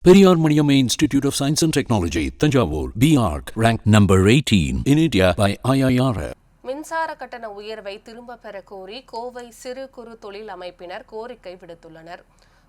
Periyar Maniamma Institute of Science and Technology, Thanjavur, BArc, ranked number 18 in India by IIR. மின்சார கட்டண உயர்வை திரும்ப பெற கோரி கோவை சிறு குறு தொழில் அமைப்பினர் கோரிக்கை விடுத்துள்ளனர்.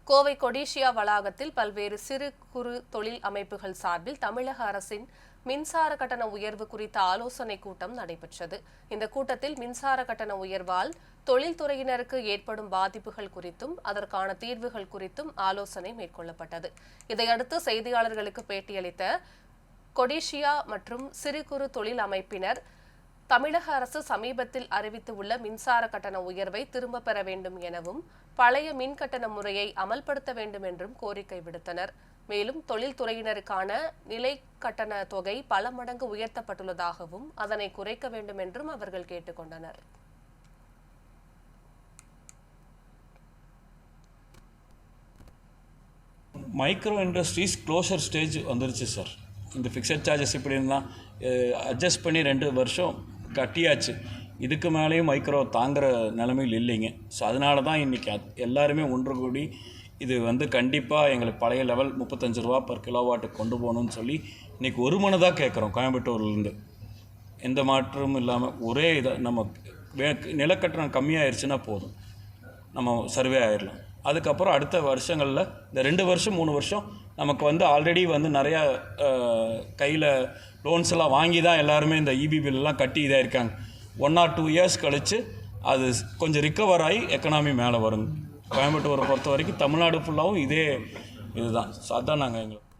கோவை கொடிஷியா வளாகத்தில் பல்வேறு சிறு குறு தொழில் அமைப்புகள் சார்பில் தமிழக அரசின் மின்சார கட்டண உயர்வு குறித்த ஆலோசனை கூட்டம் நடைபெற்றது. இந்த கூட்டத்தில் மின்சார கட்டண உயர்வால் தொழில்துறையினருக்கு ஏற்படும் பாதிப்புகள் குறித்தும் அதற்கான தீர்வுகள் குறித்தும் ஆலோசனை மேற்கொள்ளப்பட்டது. இதையடுத்து செய்தியாளர்களுக்கு பேட்டியளித்த கொடிஷியா மற்றும் சிறு குறு தொழில் அமைப்பினர் தமிழக அரசு சமீபத்தில் அறிவித்துள்ள மின்சார கட்டண உயர்வை திரும்ப பெற வேண்டும் எனவும் பழைய மின் கட்டண முறையை அமல்படுத்த வேண்டும் என்றும் கோரிக்கை விடுத்தனர். மேலும் தொழில்துறையினருக்கான நிலை கட்டண தொகை பல மடங்கு உயர்த்தப்பட்டுள்ளதாகவும் அதனை குறைக்க வேண்டும் என்றும் அவர்கள் கேட்டுக்கொண்டனர். மைக்ரோ இண்டஸ்ட்ரீஸ் க்ளோஷர் ஸ்டேஜ் வந்துருச்சு சார். இந்த ஃபிக்ஸட் சார்ஜஸ் இப்படி இருந்தால் அட்ஜஸ்ட் பண்ணி 2 வருஷம் கட்டியாச்சு. இதுக்கு மேலேயும் மைக்ரோ தாங்குகிற நிலைமையில் இல்லைங்க. ஸோ அதனால தான் இன்றைக்கி எல்லாருமே ஒன்று கூடி இது கண்டிப்பாக எங்களுக்கு பழைய லெவல் 35 ரூபா பர் கிலோவாட்டுக்கு கொண்டு போகணும்னு சொல்லி இன்றைக்கி ஒரு மனதாக கேட்குறோம். கோயம்புத்தூர்லேருந்து எந்த மாற்றமும் இல்லாமல் ஒரே இதை நம்ம நிலக்கட்டணம் கம்மியாகிடுச்சுன்னா போதும், நம்ம சர்வே ஆகிடலாம். அதுக்கப்புறம் அடுத்த வருஷங்களில் இந்த 2 வருஷம் 3 வருஷம் நமக்கு ஆல்ரெடி நிறையா கையில் லோன்ஸ் எல்லாம் வாங்கி தான் எல்லாருமே இந்த இபி பில்லாம் கட்டி இதாக இருக்காங்க. 1 or 2 இயர்ஸ் கழித்து அது கொஞ்சம் ரிக்கவர் ஆகி எக்கனாமி மேலே வருங்க. கோயம்புத்தூரை பொறுத்த வரைக்கும் தமிழ்நாடு ஃபுல்லாகவும் இதே இதுதான். ஸோ அதான் நாங்கள் எங்களுக்கு